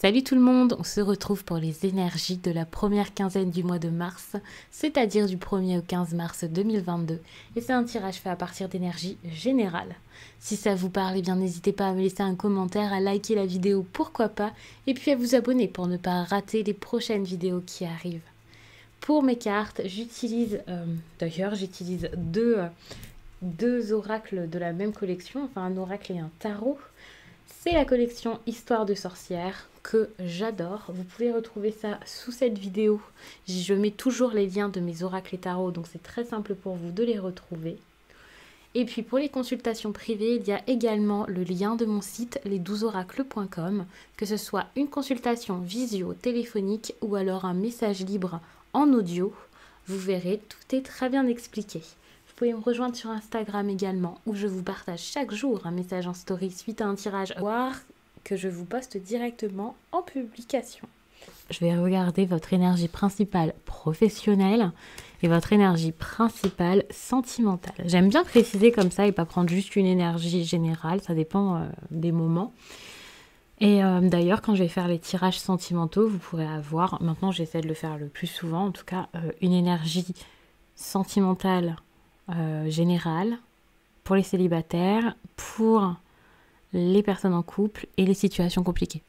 Salut tout le monde, on se retrouve pour les énergies de la première quinzaine du mois de mars, c'est-à-dire du 1er au 15 mars 2022. Et c'est un tirage fait à partir d'énergie générale. Si ça vous parle, eh bien n'hésitez pas à me laisser un commentaire, à liker la vidéo, pourquoi pas, et puis à vous abonner pour ne pas rater les prochaines vidéos qui arrivent. Pour mes cartes, j'utilise deux oracles de la même collection, enfin un oracle et un tarot. C'est la collection Histoire de sorcière que j'adore. Vous pouvez retrouver ça sous cette vidéo. Je mets toujours les liens de mes oracles et tarots, donc c'est très simple pour vous de les retrouver. Et puis pour les consultations privées, il y a également le lien de mon site les12oracles.com, que ce soit une consultation visio téléphonique ou alors un message libre en audio. Vous verrez, tout est très bien expliqué. Vous pouvez me rejoindre sur Instagram également, où je vous partage chaque jour un message en story suite à un tirage, voire que je vous poste directement en publication. Je vais regarder votre énergie principale professionnelle et votre énergie principale sentimentale. J'aime bien préciser comme ça et pas prendre juste une énergie générale, ça dépend des moments. Et d'ailleurs, quand je vais faire les tirages sentimentaux, vous pourrez avoir, maintenant j'essaie de le faire le plus souvent, en tout cas, une énergie sentimentale générale pour les célibataires, pour les personnes en couple et les situations compliquées.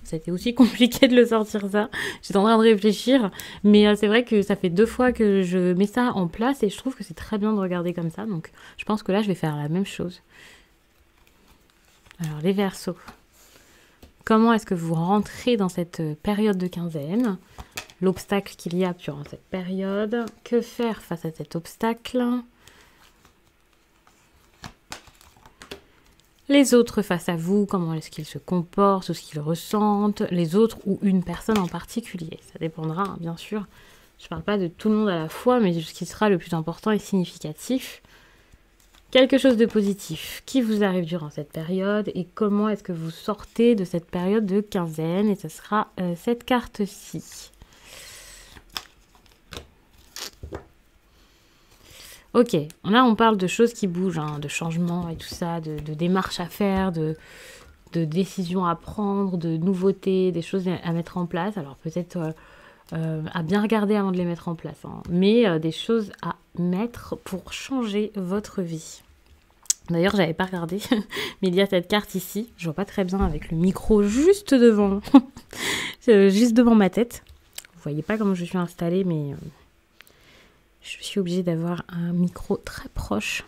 C'était aussi compliqué de le sortir ça. J'étais en train de réfléchir, mais c'est vrai que ça fait 2 fois que je mets ça en place et je trouve que c'est très bien de regarder comme ça. Donc je pense que là, je vais faire la même chose. Alors les Verseaux. Comment est-ce que vous rentrez dans cette période de quinzaine? L'obstacle qu'il y a durant cette période. Que faire face à cet obstacle? Les autres face à vous, comment est-ce qu'ils se comportent, ou ce qu'ils ressentent, les autres ou une personne en particulier. Ça dépendra, hein, bien sûr. Je ne parle pas de tout le monde à la fois, mais de ce qui sera le plus important et significatif. Quelque chose de positif qui vous arrive durant cette période et comment est-ce que vous sortez de cette période de quinzaine. Et ce sera cette carte-ci. Ok, là on parle de choses qui bougent, hein, de changements et tout ça, de démarches à faire, de décisions à prendre, de nouveautés, des choses à mettre en place. Alors peut-être à bien regarder avant de les mettre en place, hein, mais des choses à mettre pour changer votre vie. D'ailleurs, j'avais pas regardé, mais il y a cette carte ici. Je vois pas très bien avec le micro juste devant, juste devant ma tête. Vous voyez pas comment je suis installée, mais je suis obligée d'avoir un micro très proche.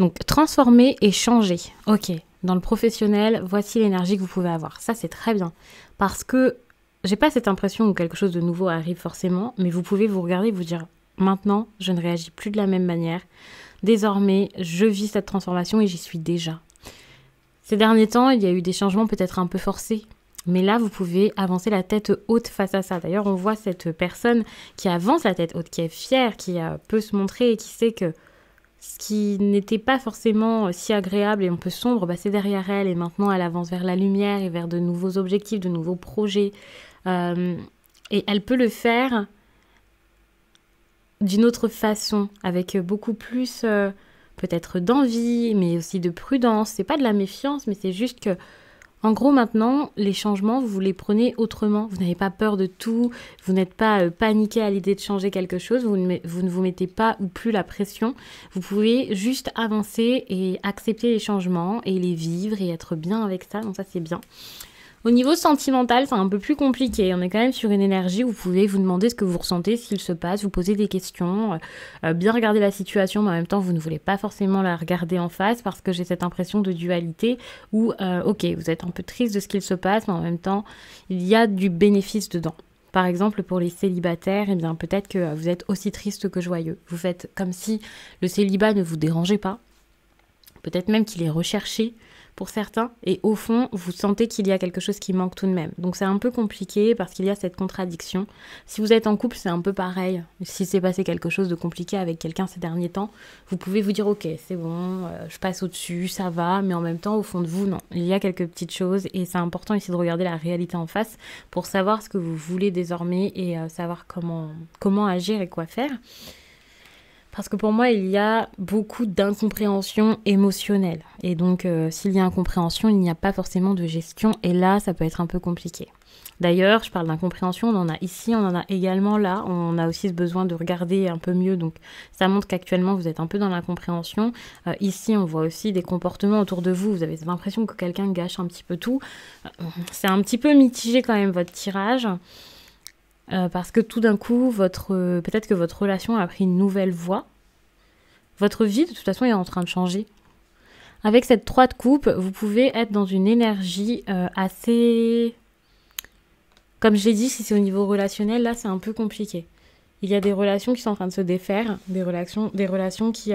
Donc, transformer et changer. Ok, dans le professionnel, voici l'énergie que vous pouvez avoir. Ça, c'est très bien. Parce que j'ai pas cette impression où quelque chose de nouveau arrive forcément, mais vous pouvez vous regarder et vous dire, maintenant, je ne réagis plus de la même manière. Désormais, je vis cette transformation et j'y suis déjà. Ces derniers temps, il y a eu des changements peut-être un peu forcés. Mais là, vous pouvez avancer la tête haute face à ça. D'ailleurs, on voit cette personne qui avance la tête haute, qui est fière, qui peut se montrer et qui sait que ce qui n'était pas forcément si agréable et un peu sombre, bah, c'est derrière elle. Et maintenant, elle avance vers la lumière et vers de nouveaux objectifs, de nouveaux projets. Et elle peut le faire d'une autre façon, avec beaucoup plus peut-être d'envie, mais aussi de prudence. C'est pas de la méfiance, mais c'est juste que en gros, maintenant, les changements, vous les prenez autrement. Vous n'avez pas peur de tout. Vous n'êtes pas paniqué à l'idée de changer quelque chose. Vous ne vous mettez pas ou plus la pression. Vous pouvez juste avancer et accepter les changements et les vivre et être bien avec ça. Donc ça, c'est bien. Au niveau sentimental, c'est un peu plus compliqué. On est quand même sur une énergie où vous pouvez vous demander ce que vous ressentez, ce qu'il se passe, vous poser des questions, bien regarder la situation, mais en même temps, vous ne voulez pas forcément la regarder en face parce que j'ai cette impression de dualité où, ok, vous êtes un peu triste de ce qu'il se passe, mais en même temps, il y a du bénéfice dedans. Par exemple, pour les célibataires, eh bien, peut-être que vous êtes aussi triste que joyeux. Vous faites comme si le célibat ne vous dérangeait pas. Peut-être même qu'il est recherché pour certains, et au fond, vous sentez qu'il y a quelque chose qui manque tout de même. Donc c'est un peu compliqué parce qu'il y a cette contradiction. Si vous êtes en couple, c'est un peu pareil. Si s'est passé quelque chose de compliqué avec quelqu'un ces derniers temps, vous pouvez vous dire, ok, c'est bon, je passe au-dessus, ça va, mais en même temps, au fond de vous, non. Il y a quelques petites choses, et c'est important ici de regarder la réalité en face pour savoir ce que vous voulez désormais et savoir comment agir et quoi faire. Parce que pour moi, il y a beaucoup d'incompréhension émotionnelle. Et donc, s'il y a incompréhension, il n'y a pas forcément de gestion. Et là, ça peut être un peu compliqué. D'ailleurs, je parle d'incompréhension, on en a ici, on en a également là. On a aussi ce besoin de regarder un peu mieux. Donc, ça montre qu'actuellement, vous êtes un peu dans l'incompréhension. Ici, on voit aussi des comportements autour de vous. Vous avez l'impression que quelqu'un gâche un petit peu tout. C'est un petit peu mitigé quand même, votre tirage. Parce que tout d'un coup, peut-être que votre relation a pris une nouvelle voie. Votre vie, de toute façon, est en train de changer. Avec cette 3 de coupe, vous pouvez être dans une énergie assez... Comme je l'ai dit, si c'est au niveau relationnel, là, c'est un peu compliqué. Il y a des relations qui sont en train de se défaire, des relations qui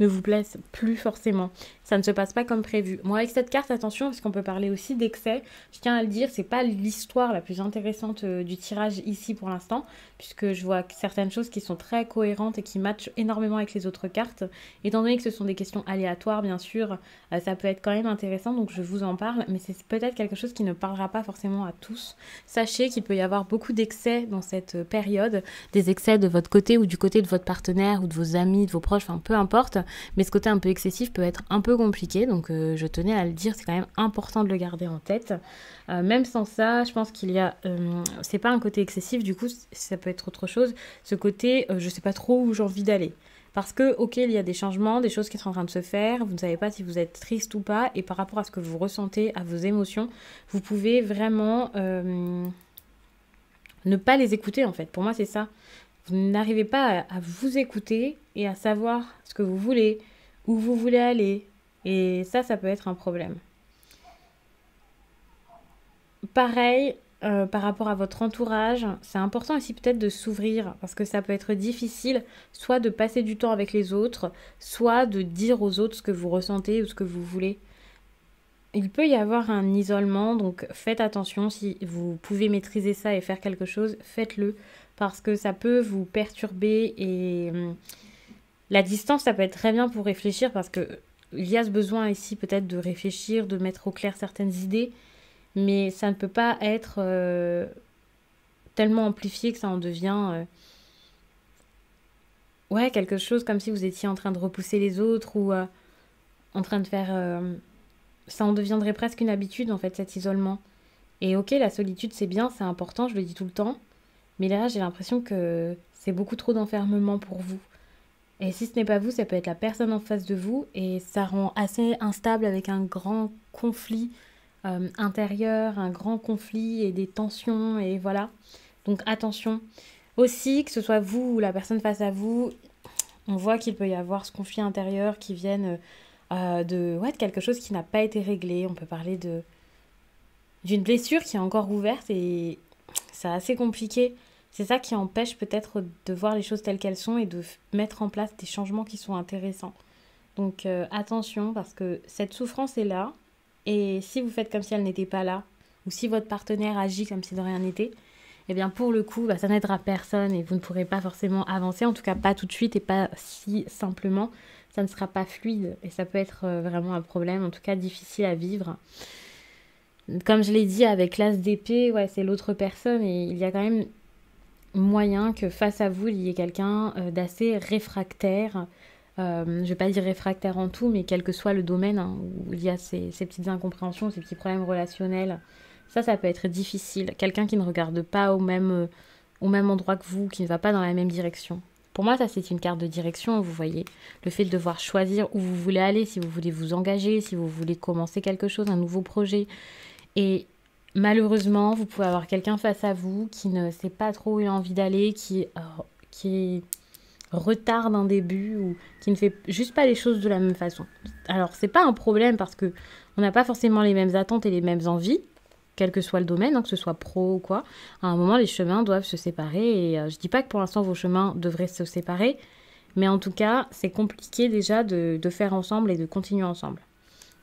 ne vous plaisent plus forcément. Ça ne se passe pas comme prévu. Moi, avec cette carte, attention, parce qu'on peut parler aussi d'excès. Je tiens à le dire, c'est pas l'histoire la plus intéressante du tirage ici pour l'instant, puisque je vois certaines choses qui sont très cohérentes et qui matchent énormément avec les autres cartes. Étant donné que ce sont des questions aléatoires, bien sûr, ça peut être quand même intéressant, donc je vous en parle, mais c'est peut-être quelque chose qui ne parlera pas forcément à tous. Sachez qu'il peut y avoir beaucoup d'excès dans cette période, des excès de votre côté ou du côté de votre partenaire ou de vos amis, de vos proches, enfin peu importe, mais ce côté un peu excessif peut être un peu compliqué, donc je tenais à le dire, c'est quand même important de le garder en tête. Même sans ça, je pense qu'il y a, c'est pas un côté excessif, du coup ça peut être autre chose, ce côté je sais pas trop où j'ai envie d'aller. Parce que, ok, il y a des changements, des choses qui sont en train de se faire, vous ne savez pas si vous êtes triste ou pas, et par rapport à ce que vous ressentez, à vos émotions, vous pouvez vraiment ne pas les écouter en fait. Pour moi, c'est ça. Vous n'arrivez pas à vous écouter et à savoir ce que vous voulez, où vous voulez aller. Et ça peut être un problème. Pareil, par rapport à votre entourage, c'est important aussi peut-être de s'ouvrir parce que ça peut être difficile soit de passer du temps avec les autres, soit de dire aux autres ce que vous ressentez ou ce que vous voulez. Il peut y avoir un isolement, donc faites attention, si vous pouvez maîtriser ça et faire quelque chose, faites-le parce que ça peut vous perturber et la distance, ça peut être très bien pour réfléchir parce que il y a ce besoin ici peut-être de réfléchir, de mettre au clair certaines idées, mais ça ne peut pas être tellement amplifié que ça en devient ouais, quelque chose comme si vous étiez en train de repousser les autres ou en train de faire... ça en deviendrait presque une habitude en fait, cet isolement. Et ok, la solitude c'est bien, c'est important, je le dis tout le temps, mais là j'ai l'impression que c'est beaucoup trop d'enfermement pour vous. Et si ce n'est pas vous, ça peut être la personne en face de vous et ça rend assez instable avec un grand conflit intérieur, un grand conflit et des tensions et voilà. Donc attention. Aussi, que ce soit vous ou la personne face à vous, on voit qu'il peut y avoir ce conflit intérieur qui vienne de quelque chose qui n'a pas été réglé. On peut parler d'une blessure qui est encore ouverte et c'est assez compliqué. C'est ça qui empêche peut-être de voir les choses telles qu'elles sont et de mettre en place des changements qui sont intéressants. Donc attention parce que cette souffrance est là et si vous faites comme si elle n'était pas là ou si votre partenaire agit comme si de rien n'était, eh bien pour le coup, ça n'aidera personne et vous ne pourrez pas forcément avancer, en tout cas pas tout de suite et pas si simplement. Ça ne sera pas fluide et ça peut être vraiment un problème, en tout cas difficile à vivre. Comme je l'ai dit avec l'as d'épée, ouais, c'est l'autre personne et il y a quand même moyen que face à vous, il y ait quelqu'un d'assez réfractaire. Je ne vais pas dire réfractaire en tout, mais quel que soit le domaine où il y a ces petites incompréhensions, ces petits problèmes relationnels, ça peut être difficile. Quelqu'un qui ne regarde pas au même endroit que vous, qui ne va pas dans la même direction. Pour moi, ça, c'est une carte de direction, vous voyez. Le fait de devoir choisir où vous voulez aller, si vous voulez vous engager, si vous voulez commencer quelque chose, un nouveau projet. Et malheureusement, vous pouvez avoir quelqu'un face à vous qui ne sait pas trop où il a envie d'aller, qui retarde un début ou qui ne fait juste pas les choses de la même façon. Alors, c'est pas un problème parce que on n'a pas forcément les mêmes attentes et les mêmes envies, quel que soit le domaine, que ce soit pro ou quoi. À un moment, les chemins doivent se séparer et je dis pas que pour l'instant, vos chemins devraient se séparer, mais en tout cas, c'est compliqué déjà de faire ensemble et de continuer ensemble.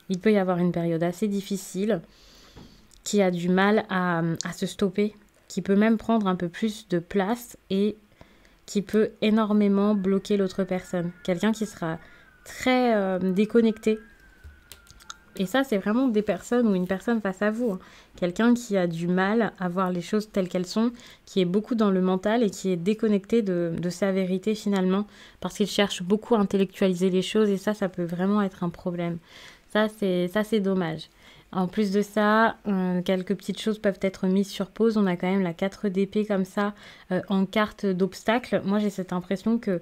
Il peut y avoir une période assez difficile qui a du mal à se stopper, qui peut même prendre un peu plus de place et qui peut énormément bloquer l'autre personne. Quelqu'un qui sera très déconnecté Et ça, c'est vraiment des personnes ou une personne face à vous, hein. Quelqu'un qui a du mal à voir les choses telles qu'elles sont, qui est beaucoup dans le mental et qui est déconnecté de sa vérité finalement, parce qu'il cherche beaucoup à intellectualiser les choses et ça peut vraiment être un problème. Ça, c'est dommage. En plus de ça, quelques petites choses peuvent être mises sur pause. On a quand même la 4 d'épée comme ça en carte d'obstacle. Moi, j'ai cette impression que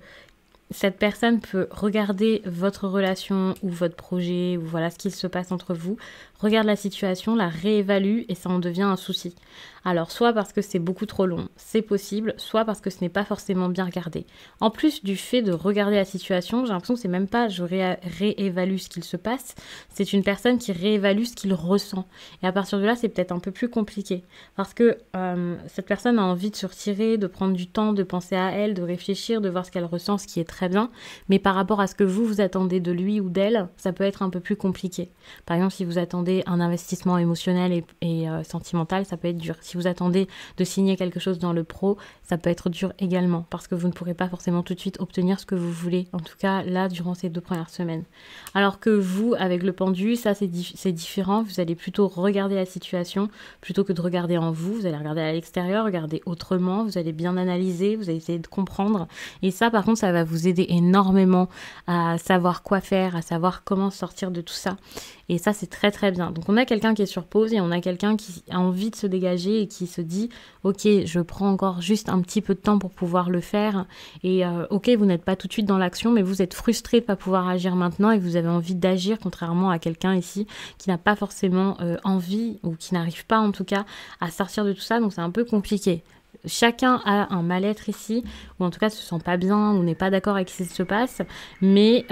cette personne peut regarder votre relation ou votre projet ou voilà ce qu'il se passe entre vous, regarde la situation, la réévalue et ça en devient un souci. Alors soit parce que c'est beaucoup trop long, c'est possible, soit parce que ce n'est pas forcément bien regardé. En plus du fait de regarder la situation, j'ai l'impression que c'est même pas je réévalue ce qu'il se passe, c'est une personne qui réévalue ce qu'il ressent. Et à partir de là, c'est peut-être un peu plus compliqué parce que cette personne a envie de se retirer, de prendre du temps, de penser à elle, de réfléchir, de voir ce qu'elle ressent, ce qui est très bien. Mais par rapport à ce que vous attendez de lui ou d'elle, ça peut être un peu plus compliqué. Par exemple, si vous attendez un investissement émotionnel et sentimental, ça peut être dur. Si vous attendez de signer quelque chose dans le pro, ça peut être dur également parce que vous ne pourrez pas forcément tout de suite obtenir ce que vous voulez. En tout cas, là, durant ces 2 premières semaines. Alors que vous, avec le pendu, ça, c'est différent. Vous allez plutôt regarder la situation plutôt que de regarder en vous. Vous allez regarder à l'extérieur, regarder autrement. Vous allez bien analyser, vous allez essayer de comprendre. Et ça, par contre, ça va vous aider énormément à savoir quoi faire, à savoir comment sortir de tout ça. Et ça, c'est très très bien. Donc on a quelqu'un qui est sur pause et on a quelqu'un qui a envie de se dégager et qui se dit « Ok, je prends encore juste un petit peu de temps pour pouvoir le faire. » Et ok, vous n'êtes pas tout de suite dans l'action, mais vous êtes frustré de ne pas pouvoir agir maintenant et vous avez envie d'agir, contrairement à quelqu'un ici qui n'a pas forcément envie ou qui n'arrive pas en tout cas à sortir de tout ça. Donc c'est un peu compliqué. Chacun a un mal-être ici, ou en tout cas se sent pas bien, ou n'est pas d'accord avec ce qui se passe, mais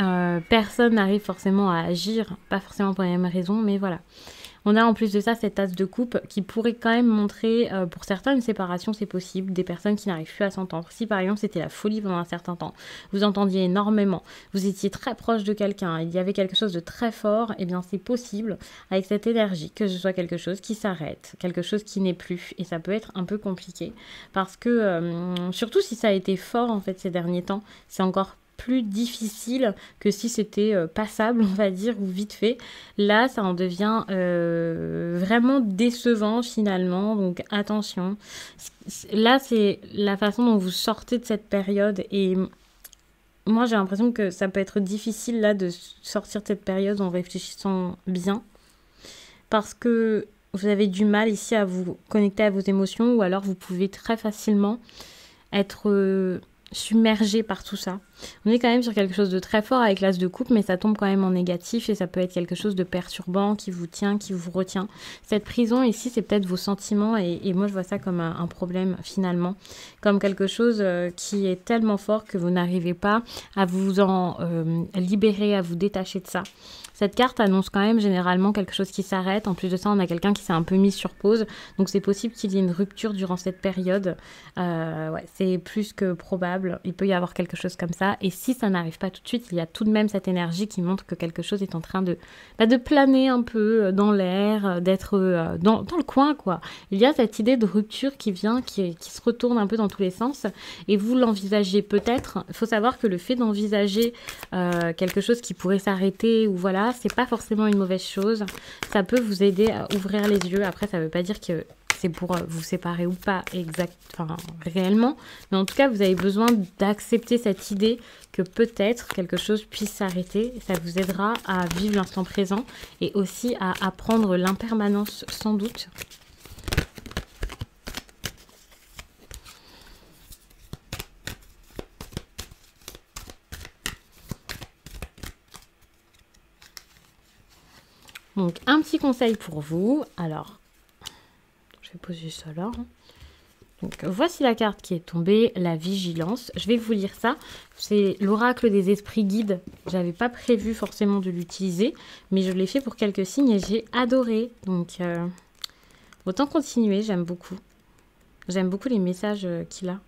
personne n'arrive forcément à agir, pas forcément pour les mêmes raisons, mais voilà. On a en plus de ça cette as de coupe qui pourrait quand même montrer, pour certains, une séparation, c'est possible, des personnes qui n'arrivent plus à s'entendre. Si par exemple c'était la folie pendant un certain temps, vous entendiez énormément, vous étiez très proche de quelqu'un, il y avait quelque chose de très fort, et bien c'est possible avec cette énergie que ce soit quelque chose qui s'arrête, quelque chose qui n'est plus, et ça peut être un peu compliqué parce que surtout si ça a été fort en fait ces derniers temps, c'est encore plus difficile que si c'était passable, on va dire, ou vite fait. Là, ça en devient vraiment décevant finalement, donc attention. Là, c'est la façon dont vous sortez de cette période et moi, j'ai l'impression que ça peut être difficile là de sortir de cette période en réfléchissant bien parce que vous avez du mal ici à vous connecter à vos émotions ou alors vous pouvez très facilement être submergé par tout ça. On est quand même sur quelque chose de très fort avec l'as de coupe, mais ça tombe quand même en négatif et ça peut être quelque chose de perturbant qui vous tient, qui vous retient. Cette prison ici, c'est peut-être vos sentiments et moi je vois ça comme un problème finalement, comme quelque chose qui est tellement fort que vous n'arrivez pas à vous en libérer, à vous détacher de ça. Cette carte annonce quand même généralement quelque chose qui s'arrête. En plus de ça, on a quelqu'un qui s'est un peu mis sur pause. Donc c'est possible qu'il y ait une rupture durant cette période. Ouais, c'est plus que probable. Il peut y avoir quelque chose comme ça. Et si ça n'arrive pas tout de suite, il y a tout de même cette énergie qui montre que quelque chose est en train de planer un peu dans l'air, d'être dans le coin, quoi. Il y a cette idée de rupture qui vient, qui se retourne un peu dans tous les sens. Et vous l'envisagez peut-être. Il faut savoir que le fait d'envisager quelque chose qui pourrait s'arrêter ou voilà, c'est pas forcément une mauvaise chose. Ça peut vous aider à ouvrir les yeux. Après, ça veut pas dire que c'est pour vous séparer ou pas réellement. Mais en tout cas, vous avez besoin d'accepter cette idée que peut-être quelque chose puisse s'arrêter. Ça vous aidera à vivre l'instant présent et aussi à apprendre l'impermanence sans doute. Donc, un petit conseil pour vous. Alors, je vais poser ça là. Donc, voici la carte qui est tombée, la vigilance. Je vais vous lire ça. C'est l'oracle des esprits guides. J'avais pas prévu forcément de l'utiliser, mais je l'ai fait pour quelques signes et j'ai adoré. Donc, autant continuer, j'aime beaucoup. J'aime beaucoup les messages qu'il a.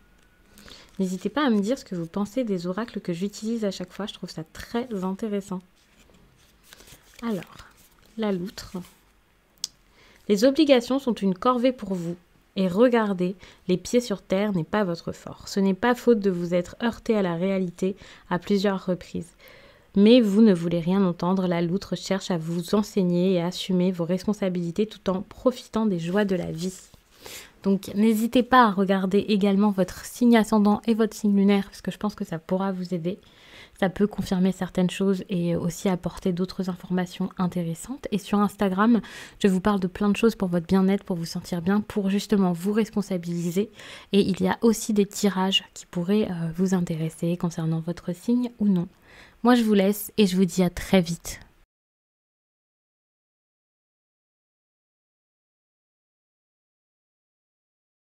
N'hésitez pas à me dire ce que vous pensez des oracles que j'utilise à chaque fois. Je trouve ça très intéressant. Alors... la loutre. Les obligations sont une corvée pour vous. Et regardez, les pieds sur terre n'est pas votre fort. Ce n'est pas faute de vous être heurté à la réalité à plusieurs reprises. mais vous ne voulez rien entendre. La loutre cherche à vous enseigner et à assumer vos responsabilités tout en profitant des joies de la vie. Donc n'hésitez pas à regarder également votre signe ascendant et votre signe lunaire, parce que je pense que ça pourra vous aider. Ça peut confirmer certaines choses et aussi apporter d'autres informations intéressantes. Et sur Instagram, je vous parle de plein de choses pour votre bien-être, pour vous sentir bien, pour justement vous responsabiliser. Et il y a aussi des tirages qui pourraient vous intéresser concernant votre signe ou non. Moi, je vous laisse et je vous dis à très vite.